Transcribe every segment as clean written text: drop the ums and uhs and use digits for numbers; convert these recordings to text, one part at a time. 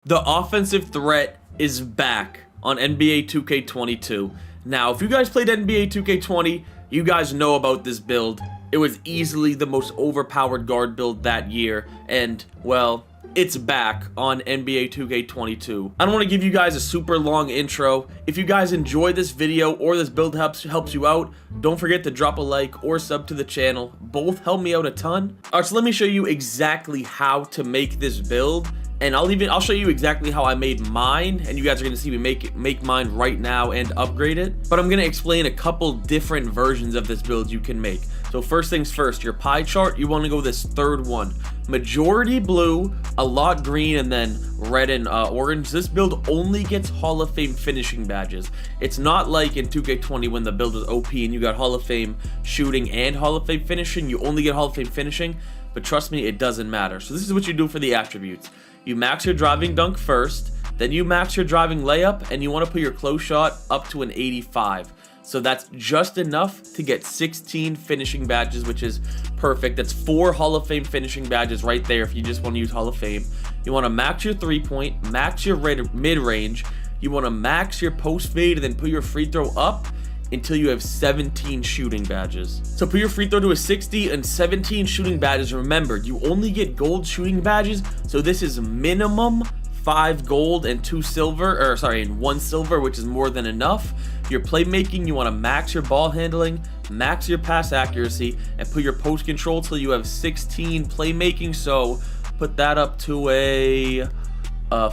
The offensive threat is back on NBA 2K22. Now, if you guys played NBA 2K20, you guys know about this build. It was easily the most overpowered guard build that year, and, well, it's back on NBA 2K22. I don't want to give you guys a super long intro. If you guys enjoy this video or this build helps you out, don't forget to drop a like or sub to the channel. Both help me out a ton. Alright, so let me show you exactly how to make this build. And I'll show you exactly how I made mine, and you guys are gonna see me make mine right now and upgrade it. But I'm gonna explain a couple different versions of this build you can make. So first things first, your pie chart, you wanna go this third one. Majority blue, a lot green, and then red and orange. This build only gets Hall of Fame finishing badges. It's not like in 2K20 when the build was OP and you got Hall of Fame shooting and Hall of Fame finishing. You only get Hall of Fame finishing, but trust me, it doesn't matter. So this is what you do for the attributes. You max your driving dunk first, then you max your driving layup, and you want to put your close shot up to an 85. So that's just enough to get 16 finishing badges, which is perfect. That's 4 Hall of Fame finishing badges right there if you just want to use Hall of Fame. You want to max your 3-point, max your mid-range. You want to max your post fade and then put your free throw up until you have 17 shooting badges. So put your free throw to a 60 and 17 shooting badges. Remember, you only get gold shooting badges, so this is minimum 5 gold and 2 silver, or sorry, and 1 silver, which is more than enough. Your playmaking, you want to max your ball handling, max your pass accuracy, and put your post control till you have 16 playmaking. So put that up to a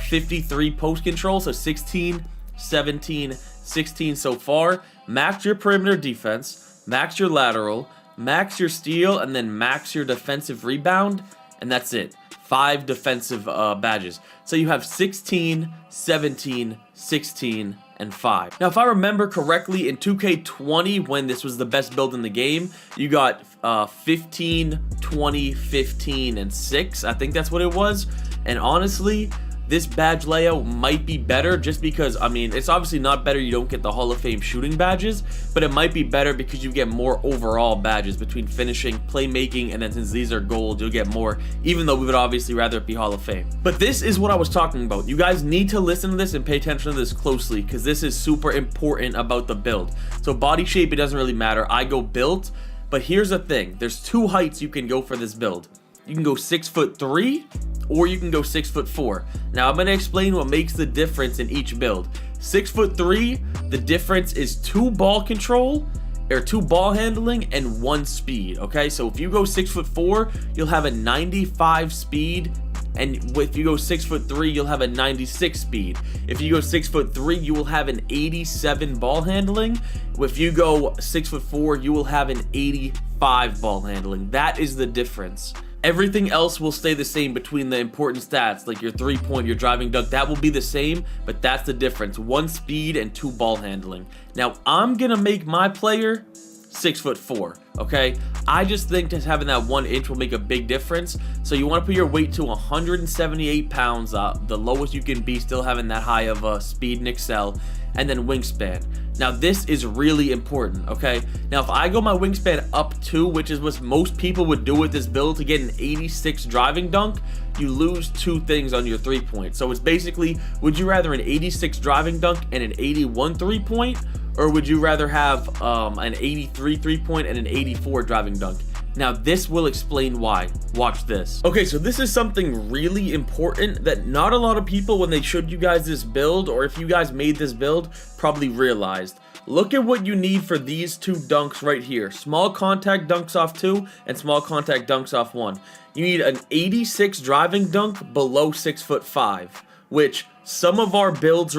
53 post control, so 16, 17, 16 so far. Max your perimeter defense, max your lateral, max your steal, and then max your defensive rebound, and that's it. 5 defensive badges. So you have 16, 17, 16, and 5. Now, if I remember correctly, in 2K20, when this was the best build in the game, you got 15, 20, 15, and 6. I think that's what it was. And honestly, this badge layout might be better just because, I mean, it's obviously not better you don't get the Hall of Fame shooting badges, but it might be better because you get more overall badges between finishing, playmaking, and then since these are gold, you'll get more, even though we would obviously rather it be Hall of Fame. But this is what I was talking about. You guys need to listen to this and pay attention to this closely because this is super important about the build. So body shape, it doesn't really matter. I go built, but here's the thing. There's 2 heights you can go for this build. You can go 6'3", or you can go 6'4". Now I'm going to explain what makes the difference in each build. 6'3", the difference is 2 ball control, or 2 ball handling, and 1 speed. Okay, so if you go 6'4", you'll have a 95 speed, and if you go 6'3", you'll have a 96 speed. If you go 6'3", you will have an 87 ball handling. If you go 6'4", you will have an 85 ball handling. That is the difference. Everything else will stay the same between the important stats, like your 3-point, your driving dunk, that will be the same, but that's the difference. 1 speed and 2 ball handling. Now, I'm gonna make my player 6'4", okay? I just think just having that 1 inch will make a big difference. So you wanna put your weight to 178 pounds, the lowest you can be, still having that high of speed and excel, and then wingspan. Now this is really important, okay? Now if I go my wingspan up 2, which is what most people would do with this build to get an 86 driving dunk, you lose 2 things on your 3-point. So it's basically, would you rather an 86 driving dunk and an 81 3-point, or would you rather have an 83 3-point and an 84 driving dunk? Now this will explain why. Watch this. Okay, so this is something really important that not a lot of people, when they showed you guys this build, or if you guys made this build, probably realized. Look at what you need for these 2 dunks right here. Small contact dunks off 2 and small contact dunks off 1. You need an 86 driving dunk below 6'5", which some of our builds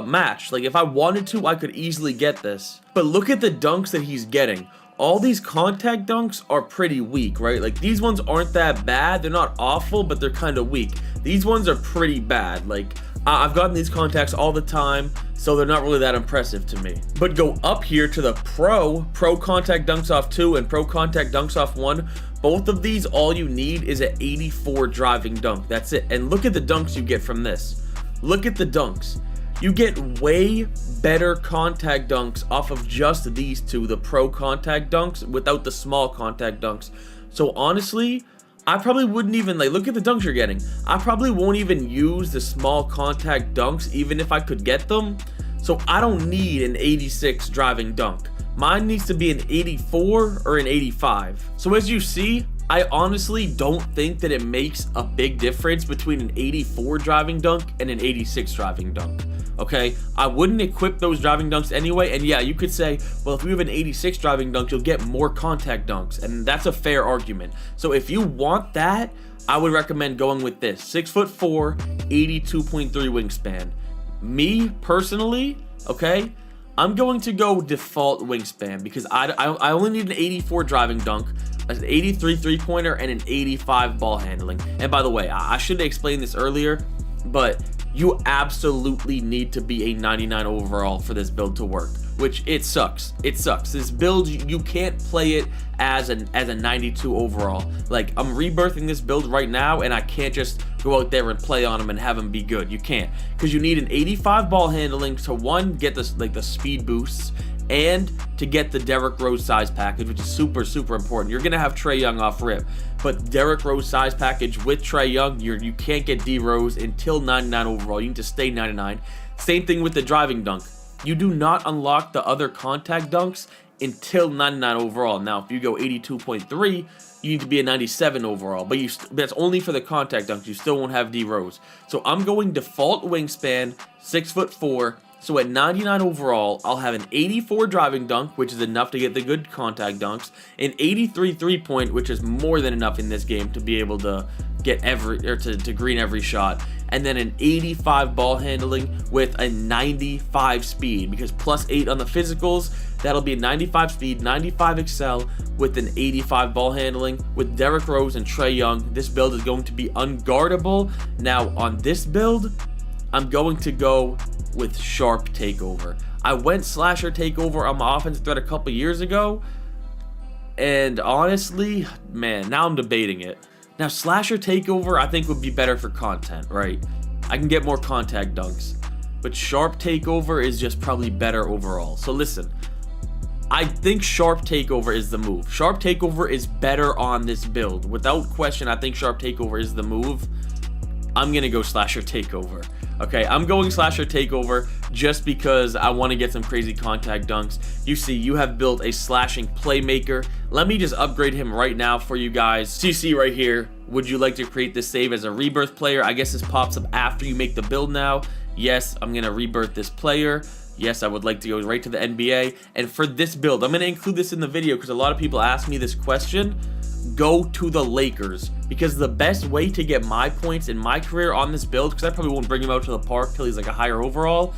match. Like if I wanted to, I could easily get this. But look at the dunks that he's getting. All these contact dunks are pretty weak, right? Like these ones aren't that bad. They're not awful, but they're kind of weak. These ones are pretty bad. Like I've gotten these contacts all the time, so they're not really that impressive to me. But go up here to the pro contact dunks off 2 and pro contact dunks off 1. Both of these, all you need is an 84 driving dunk. That's it. And look at the dunks you get from this. Look at the dunks. You get way better contact dunks off of just these 2, the pro contact dunks, without the small contact dunks. So honestly, I probably wouldn't even, like, look at the dunks you're getting. I probably won't even use the small contact dunks even if I could get them. So I don't need an 86 driving dunk. Mine needs to be an 84 or an 85. So as you see, I honestly don't think that it makes a big difference between an 84 driving dunk and an 86 driving dunk. Okay, I wouldn't equip those driving dunks anyway, and yeah, you could say, well, if you have an 86 driving dunk, you'll get more contact dunks, and that's a fair argument. So if you want that, I would recommend going with this 6'4", 82.3 wingspan. Me personally, okay, I'm going to go default wingspan because I only need an 84 driving dunk, an 83 three-pointer, and an 85 ball handling. And by the way, I should have explained this earlier, but you absolutely need to be a 99 overall for this build to work, which it sucks. It sucks. This build, you can't play it as a 92 overall. Like, I'm rebirthing this build right now, and I can't just go out there and play on him and have him be good. You can't, because you need an 85 ball handling to, one, get this, like, the speed boosts, and to get the Derrick Rose size package, which is super, super important. You're gonna have Trae Young off rip, but Derrick Rose size package with Trae Young, you can't get D Rose until 99 overall. You need to stay 99. Same thing with the driving dunk. You do not unlock the other contact dunks until 99 overall. Now, if you go 82.3, you need to be a 97 overall, but that's only for the contact dunks. You still won't have D Rose. So I'm going default wingspan, 6'4". So at 99 overall, I'll have an 84 driving dunk, which is enough to get the good contact dunks, an 83 3-point, which is more than enough in this game to be able to get to green every shot, and then an 85 ball handling with a 95 speed, because +8 on the physicals, that'll be a 95 speed, 95 excel with an 85 ball handling with Derrick Rose and Trae Young. This build is going to be unguardable. Now on this build, I'm going to go with Sharp Takeover. I went Slasher Takeover on my offensive threat a couple years ago, and honestly, man, now I'm debating it. Now, Slasher Takeover I think would be better for content, right? I can get more contact dunks, but Sharp Takeover is just probably better overall. So listen, I think Sharp Takeover is the move. Sharp Takeover is better on this build. Without question, I think Sharp Takeover is the move. I'm gonna go Slasher Takeover. Okay, I'm going Slasher Takeover just because I want to get some crazy contact dunks. You see, you have built a slashing playmaker. Let me just upgrade him right now for you guys. So you see right here, would you like to create this save as a rebirth player? I guess this pops up after you make the build now. Yes, I'm gonna rebirth this player. Yes, I would like to go right to the NBA. And for this build, I'm gonna include this in the video because a lot of people ask me this question. Go to the Lakers, because the best way to get my points in my career on this build, because I probably won't bring him out to the park till he's like a higher overall,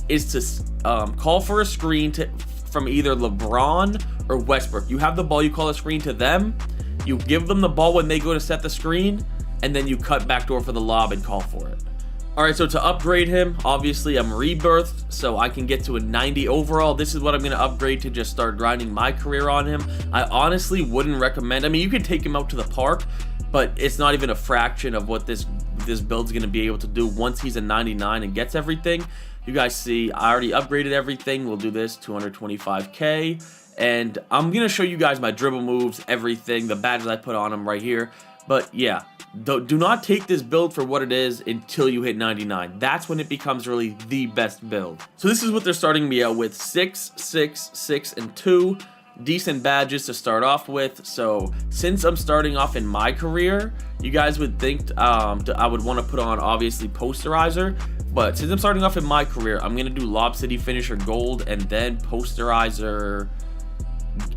is to call for a screen from either LeBron or Westbrook. You have the ball, you call a screen to them, you give them the ball when they go to set the screen, and then you cut backdoor for the lob and call for it. Alright, so to upgrade him, obviously I'm rebirthed, so I can get to a 90 overall. This is what I'm going to upgrade to just start grinding my career on him. I honestly wouldn't recommend, I mean, you could take him out to the park, but it's not even a fraction of what this build's going to be able to do once he's a 99 and gets everything. You guys see, I already upgraded everything. We'll do this, 225k, and I'm going to show you guys my dribble moves, everything, the badges I put on him right here. But yeah, do not take this build for what it is until you hit 99. That's when it becomes really the best build. So this is what they're starting me out with: 6, 6, 6, and 2. Decent badges to start off with. So since I'm starting off in my career, you guys would think I would want to put on obviously posterizer. But since I'm starting off in my career, I'm going to do Lob City Finisher Gold and then posterizer.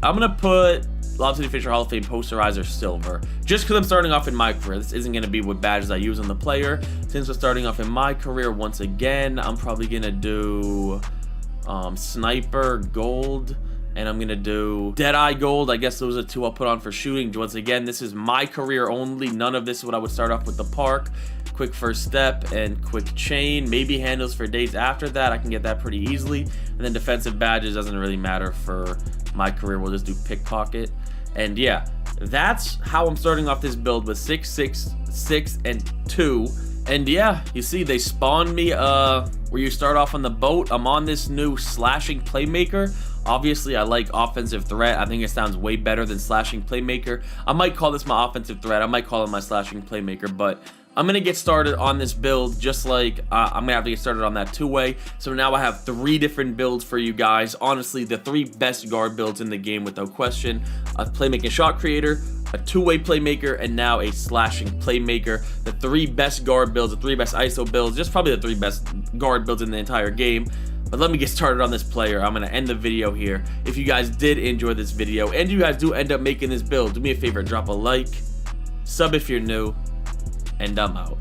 I'm going to put Lob City Finisher Hall of Fame posterizer Silver, just because I'm starting off in my career. This isn't going to be what badges I use on the player. Since we're starting off in my career, once again, I'm probably going to do Sniper Gold, and I'm going to do Deadeye Gold. I guess those are two I'll put on for shooting. Once again, this is my career only. None of this is what I would start off with the park. Quick first step and quick chain. Maybe handles for days after that. I can get that pretty easily. And then defensive badges doesn't really matter for my career. We'll just do pickpocket. And yeah, that's how I'm starting off this build with 6, 6, 6, and 2. And yeah, you see they spawned me where you start off on the boat. I'm on this new slashing playmaker. Obviously, I like offensive threat. I think it sounds way better than slashing playmaker. I might call this my offensive threat. I might call it my slashing playmaker, but I'm going to get started on this build just like I'm going to have to get started on that two-way. So now I have 3 different builds for you guys. Honestly, the 3 best guard builds in the game without question. A playmaking shot creator, a two-way playmaker, and now a slashing playmaker. The 3 best guard builds, the 3 best ISO builds, just probably the 3 best guard builds in the entire game. But let me get started on this player. I'm going to end the video here. If you guys did enjoy this video and you guys do end up making this build, do me a favor, drop a like, sub if you're new, and I'm out.